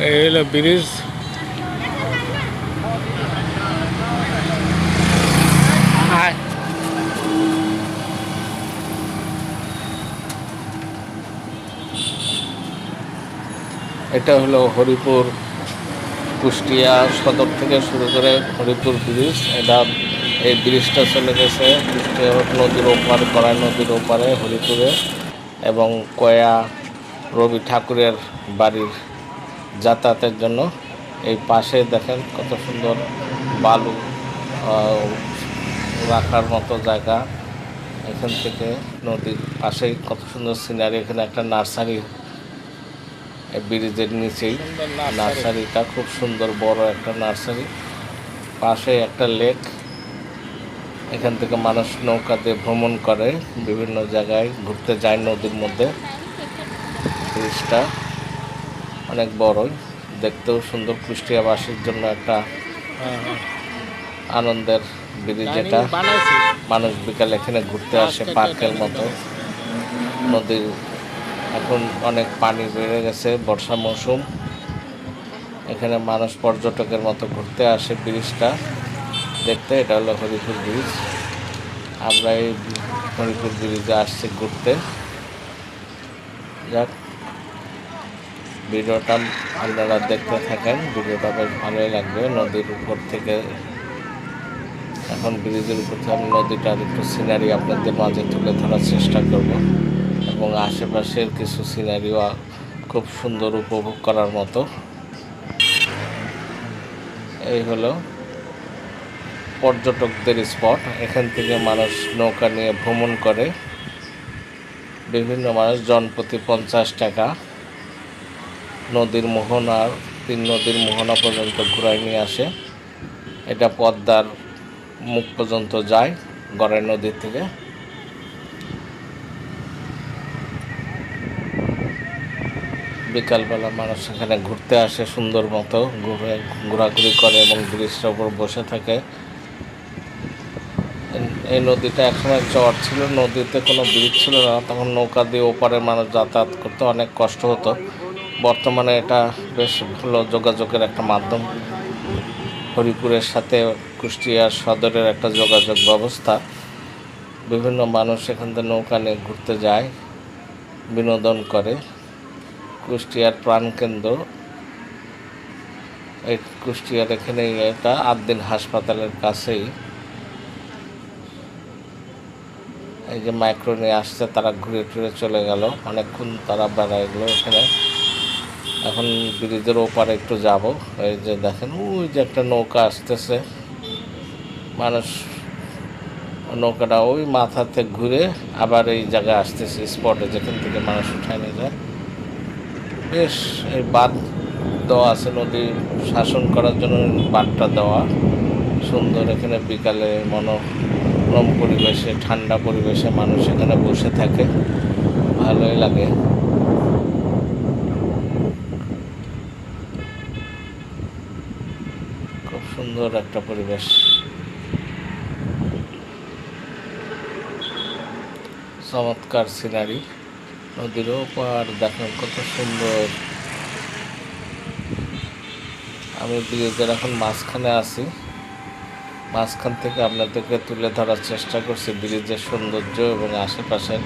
এই হলো ব্রিজ। এটা হলো হরিপুর কুষ্টিয়া সদর থেকে শুরু করে হরিপুর ব্রিজ। এই ব্রিজটা চলে গেছে কুষ্টিয়া নদীর ওপার, কড়াই নদীর ওপারে হরিপুরে, এবং কয়া রবি ঠাকুরের বাড়ির যাতায়াতের জন্য। এই পাশে দেখেন কত সুন্দর বালু রাখার মতো জায়গা। এখান থেকে নদীর পাশেই কত সুন্দর সিনারি। এখানে একটা নার্সারি, ব্রিজের নিচেই নার্সারিটা খুব সুন্দর, বড় একটা নার্সারি। পাশে একটা লেক, এখান থেকে মানুষ নৌকা দিয়ে ভ্রমণ করে, বিভিন্ন জায়গায় ঘুরতে যায় নদীর মধ্যে। ব্রিজটা অনেক বড়ই, দেখতেও সুন্দর। কুষ্টিয়াবাসীর জন্য একটা আনন্দের ব্রিজ এটা। মানুষ বিকালে এখানে ঘুরতে আসে, পার্কের মতো। নদীর এখন অনেক পানি বেড়ে গেছে, বর্ষা মৌসুম। এখানে মানুষ পর্যটকের মতো ঘুরতে আসে ব্রিজটা দেখতে। এটা হলো হরিপুর ব্রিজ। আমরা এই হরিপুর ব্রিজে আসছি ঘুরতে। যাক, ভিডিওটা আপনারা দেখতে থাকেন, ভিডিওটা বেশ ভালোই লাগবে। নদীর উপর থেকে, এখন ব্রিজের উপর থেকে আমি নদীটার একটু সিনারি আপনাদের মাঝে তুলে ধরার চেষ্টা করব, এবং আশেপাশের কিছু সিনারিও খুব সুন্দর উপভোগ করার মতো। এই হলো পর্যটকদের স্পট। এখান থেকে মানুষ নৌকা নিয়ে ভ্রমণ করে। বিভিন্ন মানুষ জনপ্রতি 50 টাকা নদীর মোহনার 3 নদীর মোহনা পর্যন্ত ঘুরায় নিয়ে আসে। এটা পদ্মার মুখ পর্যন্ত যায় গড়াই নদীর থেকে। বিকালবেলা মানুষ এখানে ঘুরতে আসে, সুন্দর মতো ঘোরাঘুরি করে এবং ব্রিজটার উপর বসে থাকে। এই নদীটা একসময় চর ছিল, নদীতে কোনো ব্রিজ ছিল না, তখন নৌকা দিয়ে ওপারে মানুষ যাতায়াত করতে অনেক কষ্ট হতো। বর্তমানে এটা বেশ ভালো যোগাযোগের একটা মাধ্যম। হরিপুরের সাথে কুষ্টিয়ার সদরের একটা যোগাযোগ ব্যবস্থা। বিভিন্ন মানুষ এখান থেকে নৌকা নিয়ে ঘুরতে যায়, বিনোদন করে। কুষ্টিয়ার প্রাণকেন্দ্র এই কুষ্টিয়ার, এখানে এটা 8 দিন হাসপাতালের কাছেই। এই যে মাইক্রো নিয়ে আসছে, তারা ঘুরে টুরে চলে গেল, অনেকক্ষণ তারা বেড়ায় গেলো এখানে। এখন ব্রিজের ওপারে একটু যাব। এই যে দেখেন, ওই যে একটা নৌকা আসতেছে, মানুষ নৌকাটা ওই মাথা থেকে ঘুরে আবার এই জায়গায় আসতেছে স্পটে, যেখান থেকে মানুষ উঠায় নিয়ে যায়। বেশ এই বাঁধ দেওয়া আছে, নদী শাসন করার জন্য বাঁধটা দেওয়া সুন্দর। এখানে বিকালে মনোরম পরিবেশে, ঠান্ডা পরিবেশে মানুষ এখানে বসে থাকে, ভালোই লাগে। খুব সুন্দর একটা পরিবেশ, চমৎকার সিনারি। নদীর ওপার দেখেন কত সুন্দর। আমি ব্রিজের এখন মাঝখানে আছি, মাঝখান থেকে আপনাদেরকে তুলে ধরার চেষ্টা করছি ব্রিজের সৌন্দর্য এবং আশেপাশের।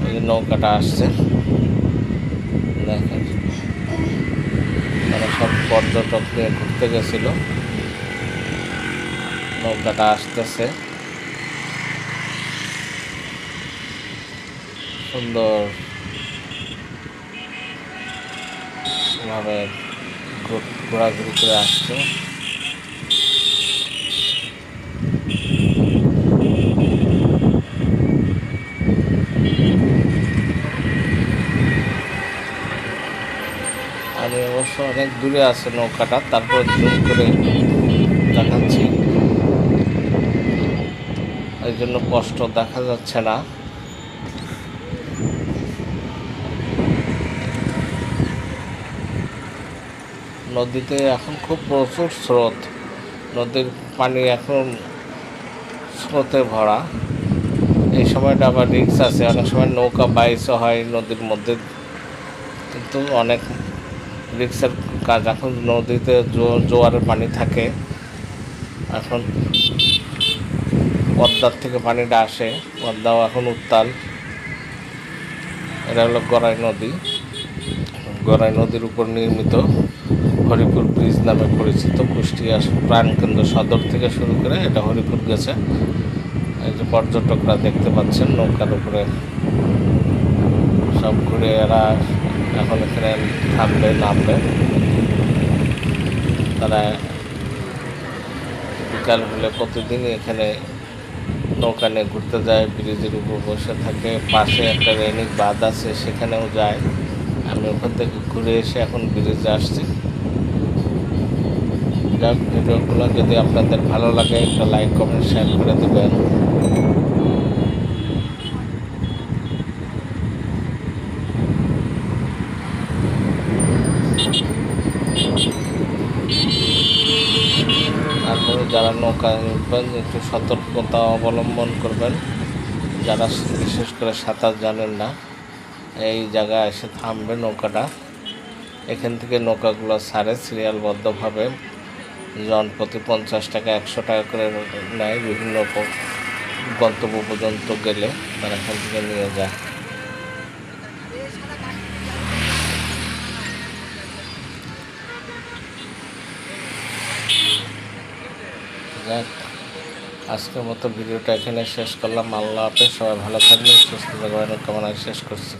এই নৌকাটা আসছে দেখেন, তারা সব পর্যটক নিয়ে ঘুরতে গেছিল। নৌকাটা আসতেছে, সুন্দর ভাবে ঘোরাঘুরি করে আসছে। আমি অবশ্য অনেক দূরে আছে নৌকাটা, তারপর জুম করে দেখাচ্ছি, এই জন্য স্পষ্ট দেখা যাচ্ছে না। নদীতে এখন খুব প্রচুর স্রোত, নদীর পানি এখন স্রোতে ভরা। এই সময়টা আবার রিস্ক আছে, অনেক সময় নৌকা বাইচও হয় নদীর মধ্যে, কিন্তু অনেক রিক্সের কাজ। এখন নদীতে জোয়ারের পানি থাকে, এখন পদ্মার থেকে পানিটা আসে, পদ্মাও এখন উত্তাল। এটা হলো গড়াই নদী। গড়াই নদীর উপর নির্মিত হরিপুর ব্রিজ নামে পরিচিত। কুষ্টিয়া প্রাণকেন্দ্র সদর থেকে শুরু করে এটা হরিপুর গেছে। এই যে পর্যটকরা দেখতে পাচ্ছেন নৌকার উপরে সব ঘুরে, এরা এখন এখানে থামবে, নামবে। তারা বিকাল হলে প্রতিদিনই এখানে নৌকা নিয়ে ঘুরতে যায়, ব্রিজের উপর বসে থাকে। পাশে একটা রেনিক বাঁধ আছে, সেখানেও যায়। আমি ওখান থেকে ঘুরে এসে এখন ব্রিজে আসছি। যাক, ভিডিওগুলো যদি আপনাদের ভালো লাগে একটা লাইক, কমেন্ট, শেয়ার করে দেবেন। তারপরে যারা নৌকায় উঠবেন একটু সতর্কতা অবলম্বন করবেন। যারা বিশেষ করে সাঁতার জানেন না, এই জায়গায় এসে থামবে নৌকাটা। এখান থেকে নৌকাগুলো ছাড়ে সিরিয়ালবদ্ধভাবে, জনপ্রতি 50 টাকা 100 টাকা করে নেয়। বিভিন্ন গন্তব্য পর্যন্ত গেলে তারা এখান থেকে নিয়ে যায়। যাক, আজকের মতো ভিডিওটা এখানে শেষ করলাম। আল্লাহ হাফেজ। সবাই ভালো থাকবেন, সুস্থ থাকবেন কামনায় শেষ করছি।